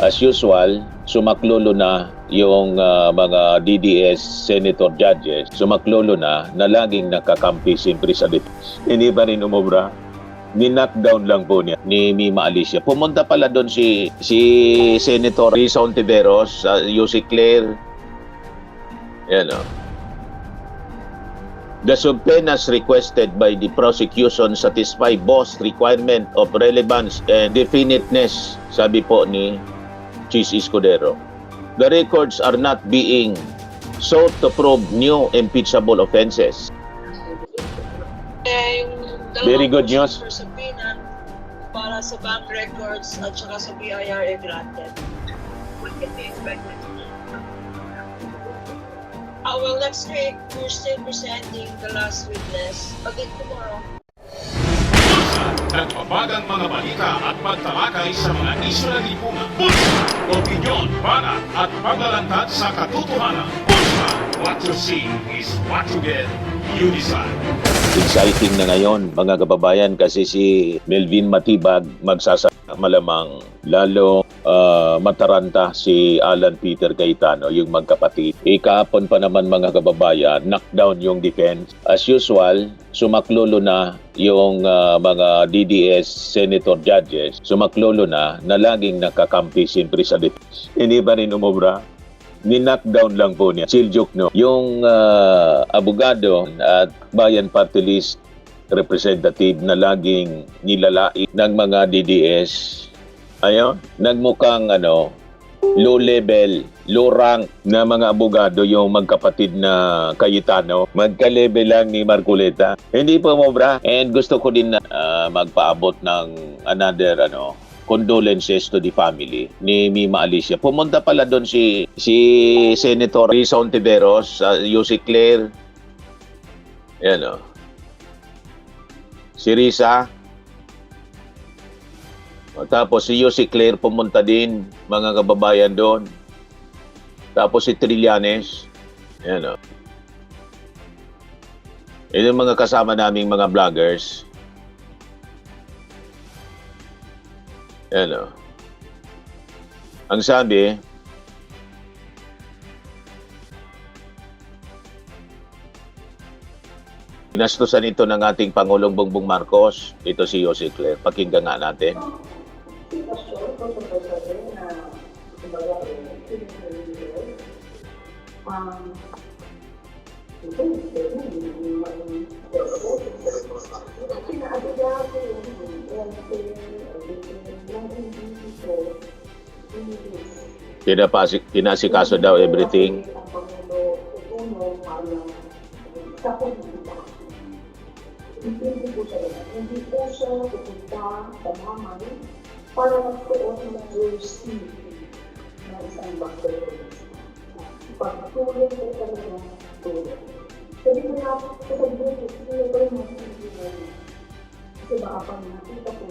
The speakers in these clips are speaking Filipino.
As usual, sumaklolo na yung mga DDS senator judges, sumaklolo na laging nakakampi siyempre sa defense. Hindi pa rin umubra. Ni-knockdown lang po niya ni Mima Alicia. Pumunta pala doon si Senator Risa Ontiveros, Yussi Claire. Yan o. The subpoenas requested by the prosecution satisfy both requirement of relevance and definiteness, sabi po ni Chis Escudero. The records are not being sought to prove new impeachable offenses. Very good news. Subpoena para sa bank records at saka sa BIR granted. What can be expected? Well, next week, we're still presenting the last witness. Again, tomorrow. Nagbabagang mga balita at pagtalakay sa mga isyu na lipunan. Bulsa! Opinyon, banat at paglalantad sa katotohanan. Bulsa! What you see is what you get. You decide. Exciting na ngayon mga kababayan kasi si Melvin Matibag magsasama malamang lalo mataranta si Alan Peter Cayetano, yung magkapatid. Kahapon pa naman mga kababayan, knockdown yung defense. As usual, sumaklolo na yung mga DDS senator judges, sumaklolo na laging nakakampi siyempre sa defense. Hindi pa rin umubra. Ni-knockdown lang po niya. Siljuk, no? Yung abogado at Bayan Party List representative na laging nilalait ng mga DDS, ayun, nagmukhang low level, low rank na mga abogado yung magkapatid na Cayetano. Magka-level lang ni Marcoleta. Hindi po mobra. And gusto ko din na magpaabot ng another condolences to the family ni Mima Alicia. Pumunta pala doon si Senator Risa Ontiveros, Yussi Claire. Yan o. Si Risa. Tapos si Yussi Claire pumunta din, mga kababayan doon. Tapos si Trillanes. Yan o. Yan yung mga kasama naming mga vloggers. Yan o. Ang sabi, inastusan ito ng ating Pangulong Bongbong Marcos. Ito si Yussi Claire. Pakinggan nga natin. Pinasikaso daw everything. Hindi po siya hindi po siya pupunta sa mamay para magtuon ng jersey ng isang basketballist. Pagtulong po talaga tulong. Sabi ko na ako, sabi ko, hindi ko rin magsisigil. Kasi baka pag nakita ko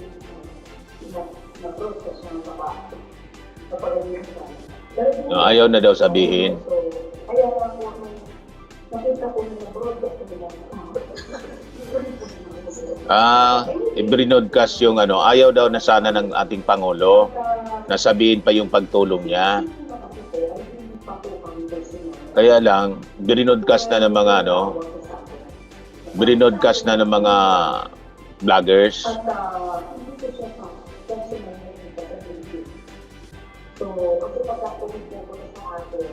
na-process ng babae. Ayaw na daw sabihin. Ayaw na po nakita ko na na-process nila. I-broadcast yung ayaw daw na sana ng ating Pangulo na sabihin pa yung pagtulong niya. Kaya lang, binodcast na ng mga binodcast na ng mga vloggers. So, kasi pagkakulit po ko sa atin,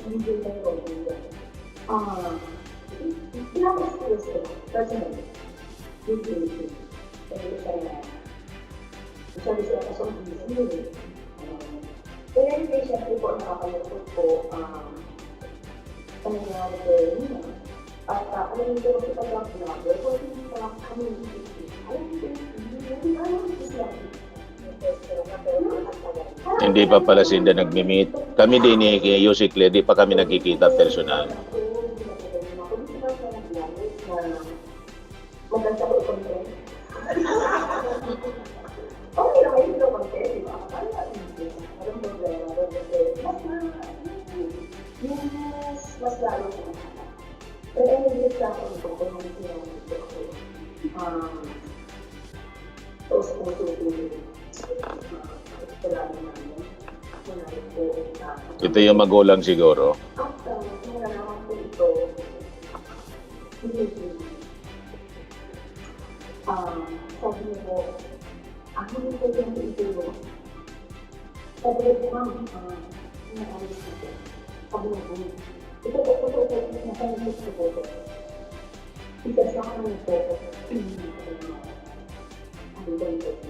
hindi na yung pinapos ko ito, personally, hindi. Siya siya kasong hindi. Kaya hindi siya po nakakalapot po sa nangyari ko rin. At alam niyo ko sa pag-vlogger, kung hindi pa kami Hindi pa pala sila nag-meet. Kami din ni Yussi Claire, di pa kami nagkikita personal. Maganda ko i-content. Okay naman yung content, di ba? Walang problema. Mas lalo ko. Pero hindi sa ako ito kung hindi sila ito. Tapos puso ko. kilala namin. Wala rin po Ito yung magulang siguro. at nalaman po ito, hindi sabi niyo po, hindi po yan ito. Sabi niyo po, ma'am, naalis ito. Sabi niyo po, ito, nasalimit ko po. Isa sa akin po, ang ganito po.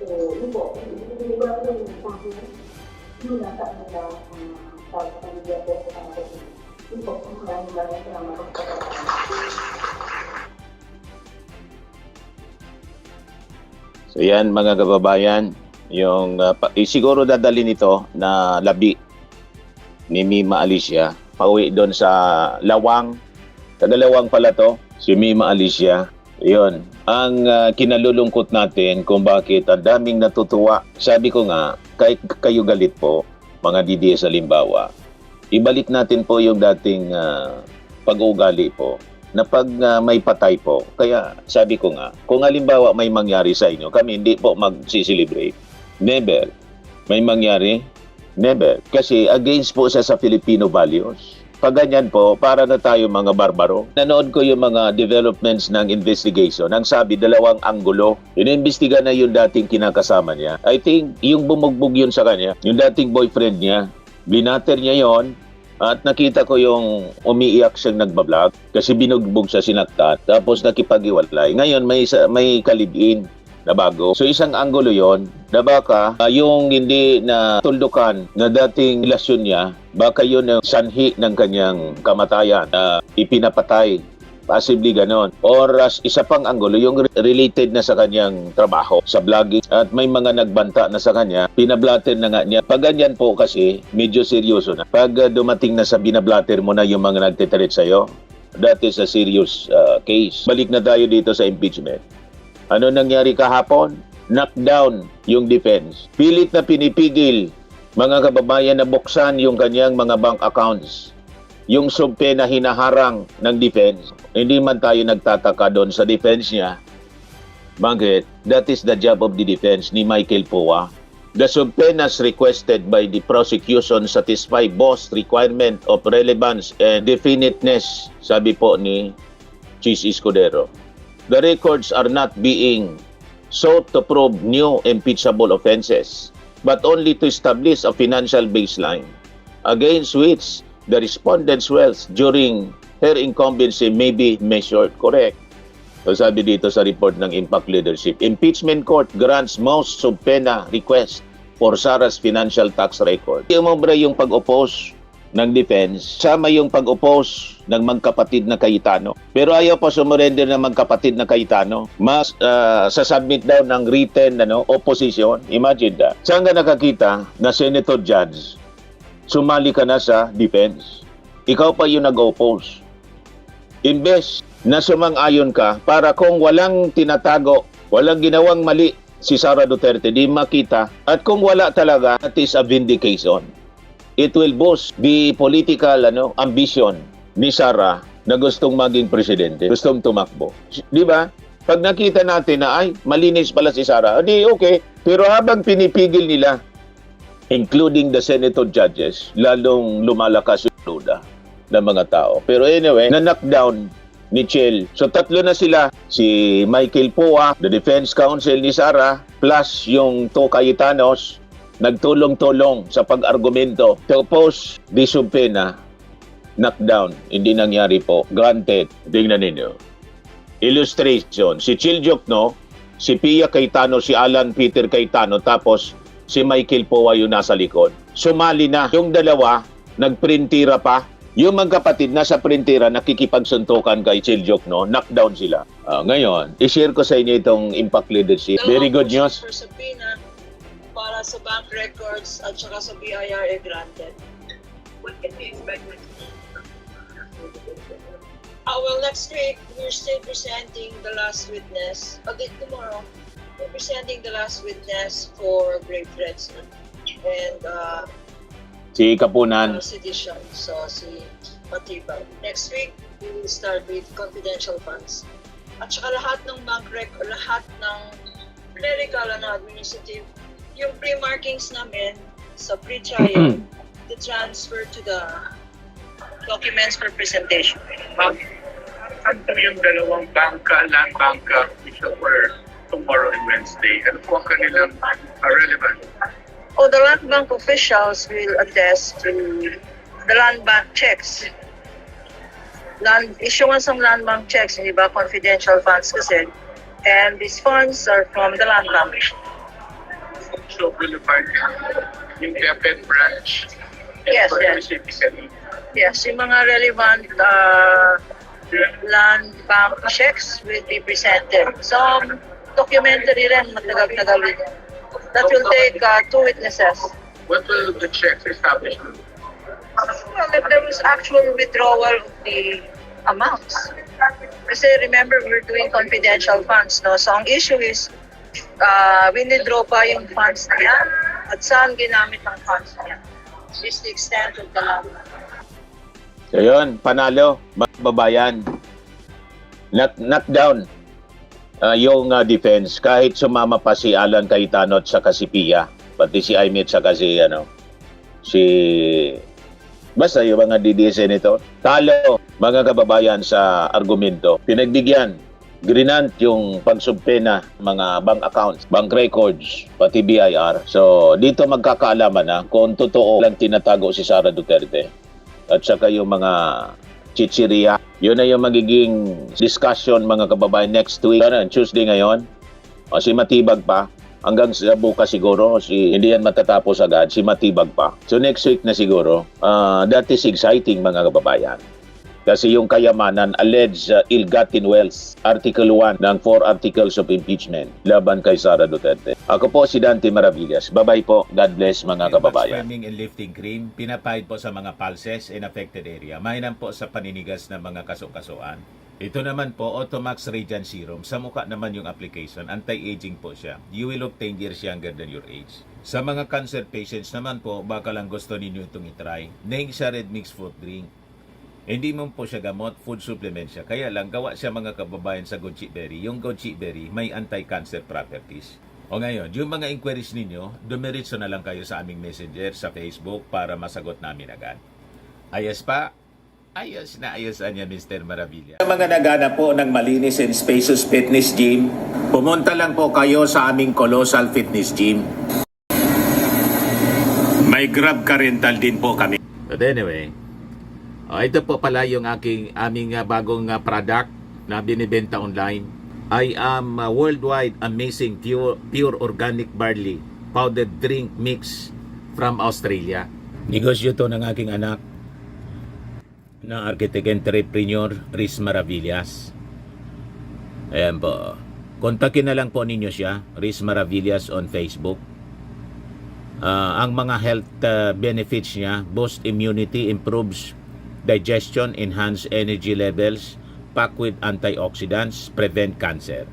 So, yun po, hindi ko lang yung sa akin, yun nasa nila, sa pamilya po sa akin. Yun po, maraming salamat po sa So yan mga kababayan, yung siguro dadalhin ito na labi ni Mima Alicia pauwi doon sa Lawang. Tagalawang pala to, si Mima Alicia. Yun, ang kinalulungkot natin kung bakit ang daming natutuwa. Sabi ko nga, kahit kayo galit po, mga DDS halimbawa, ibalik natin po yung dating pag-uugali po na pag may patay po. Kaya sabi ko nga, kung halimbawa may mangyari sa inyo, kami hindi po magsiselebrate. Never. May mangyari? Never. Kasi against po siya sa Filipino values. Pag ganyan po, para na tayo mga barbaro. Nanood ko yung mga developments ng investigation. Ang sabi, dalawang anggulo. Inimbestiga na yung dating kinakasama niya. I think yung bumugbog yun sa kanya, yung dating boyfriend niya, binater niya yon. At nakita ko yung umiiyak siyang nagbablog kasi binugbog siya, sinaktat, tapos nakipag-iwalay. Ngayon may kalibin na bago. So isang anggulo yon na baka yung hindi na tuldukan na dating relasyon niya, baka yun ang sanhi ng kanyang kamatayan na ipinapatay. Possibly ganon. Or isa pang anggulo, yung related na sa kanyang trabaho, sa vlogging. At may mga nagbanta na sa kanya, pinablatter na nga niya. Pag ganyan po kasi, medyo seryoso na. Pag dumating na sa binablatter mo na yung mga nagtitreat sa'yo, that is a serious case. Balik na tayo dito sa impeachment. Ano nangyari kahapon? Knockdown yung defense. Pilit na pinipigil mga kababayan na buksan yung kanyang mga bank accounts. Yung sumpe na hinaharang ng defense. Hindi man tayo nagtataka doon sa defense niya. Bakit? That is the job of the defense ni Michael Poa. The subpoenas requested by the prosecution satisfy both requirement of relevance and definiteness, sabi po ni Chis Escudero. The records are not being sought to prove new impeachable offenses, but only to establish a financial baseline against which the respondent's wealth during her incumbency may be measured. Correct. So sabi dito sa report ng Impact Leadership, Impeachment Court grants most subpoena request for Sara's financial tax record. Umobra yung pag-oppose ng defense, sama yung pag-oppose ng magkapatid na Cayetano. Pero ayaw pa sumurrender ng magkapatid na Cayetano. Mas sasubmit daw ng written opposition. Imagine that. Saan ka nakakita na Senator Judge, sumali ka na sa defense? Ikaw pa yung nag-oppose. Imbes na sumang-ayon ka para kung walang tinatago, walang ginawang mali si Sara Duterte, di makita. At kung wala talaga, that is a vindication. It will boost the political ambition ni Sara na gustong maging presidente, gustong tumakbo. Di ba? Pag nakita natin na ay malinis pala si Sara, di okay. Pero habang pinipigil nila, including the senator judges, lalong lumalakas yung duda ng mga tao. Pero anyway, na-knockdown ni Chel. So tatlo na sila, si Michael Poa, the defense counsel ni Sara, plus yung two Cayetanos, nagtulong-tulong sa pag-argumento. Tapos, di subpoena, knockdown. Hindi nangyari po. Granted. Tingnan ninyo. Illustration. Si Chil Jokno, si Pia Cayetano, si Alan Peter Cayetano, tapos si Michael Poa yung nasa likod. Sumali na. Yung dalawa, nagprintira pa. Yung magkapatid nasa printira, nakikipagsuntukan kay Chil Jokno, knockdown sila. Ngayon, i-share ko sa inyo itong Impact Leadership. Very good news. For subpoena para sa bank records at saka sa BIR granted. What can we expect next week? Well, next week, we're still presenting the last witness. Tomorrow, we're presenting the last witness for grave threats and Si Kapunan. sedition. So, si Matibag. Next week, we will start with confidential funds. At saka lahat ng bank record, lahat ng clerical and administrative, yung pre-markings namin sa pre-trial, the transfer to the documents for presentation. Ma'am, ano po yung dalawang land banka official for tomorrow and Wednesday? Ano po ang kanilang relevant? Oh, the land bank officials will attest to the land bank checks. Issuance ng land bank checks, hindi ba confidential funds kasi. And these funds are from the land bank. So, Boulevard, yung DepEd branch, Yes, for yes. specifically. Yes, yung mga relevant land bank checks will be presented. Some documentary rin, matagal-tagal rin. That will take 2 witnesses. What will the checks establish? Well, if there was actual withdrawal of the amounts. Kasi remember, we're doing confidential funds, no? So ang issue is, winidraw pa yung funds na yan at saan ginamit ang funds na yan. This is the extent of the land. So yun, panalo, mga babayan. Knock down yung defense kahit sumama pa si Alan Cayetano at saka si Pia, pati si Aimee at saka si basta yung mga DDS senator. Talo, mga kababayan, sa argumento. Pinagbigyan, grinant yung pagsubpena mga bank accounts, bank records, pati BIR. So dito magkakaalaman na kung totoo lang tinatago si Sara Duterte at saka yung mga chichiriya. Yun na yung magiging discussion, mga kababayan, next week. Tuesday ngayon. O, si Matibag pa. Hanggang sa bukas siguro. Hindi yan matatapos agad. Si Matibag pa. So next week na siguro. That is exciting, mga kababayan. Kasi yung kayamanan, alleged ill-gotten wealth, Article 1 ng 4 Articles of Impeachment laban kay Sara Duterte. Ako po si Dante Maravillas. Bye-bye po. God bless, mga kababayan. Swimming and lifting cream, pinapahid po sa mga pulses in affected area. Mainam po sa paninigas ng mga kaso-kasuan. Ito naman po, Automax Radiant Serum. Sa mukha naman yung application, anti-aging po siya. You will look 10 years younger than your age. Sa mga cancer patients naman po, baka lang gusto ninyo itong itry. Neng siya red mixed fruit drink. Hindi mo po siya gamot, food supplement siya. Kaya lang, gawa siya, mga kababayan, sa goji berry. Yung goji berry may anti-cancer properties. O ngayon, yung mga inquiries ninyo, dumiritso na lang kayo sa aming messenger sa Facebook para masagot namin agad. Ayos pa? Ayos na ayos niya, Mr. Maravilla. Sa mga nagana po ng malinis and spacious fitness gym, pumunta lang po kayo sa aming Colossal Fitness Gym. May Grab car rental din po kami. But anyway, ito po pala yung aming bagong product na binibenta online. I am worldwide amazing pure organic barley powdered drink mix from Australia. Negosyo to ng aking anak na architect entrepreneur Riz Maravillas. Ayan po. Kontakin na lang po ninyo siya, Riz Maravillas on Facebook. Ang mga health benefits niya, boost immunity, improves digestion, enhance energy levels, pack with antioxidants, prevent cancer.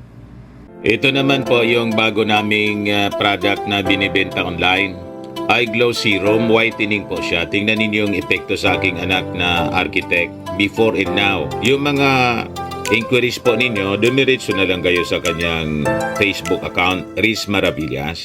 Ito naman po yung bago naming product na binibenta online. Eye Glow Serum, whitening po siya. Tingnan ninyo yung epekto sa aking anak na architect before and now. Yung mga inquiries po ninyo, dumiretso na lang kayo sa kanyang Facebook account, Riz Maravillas.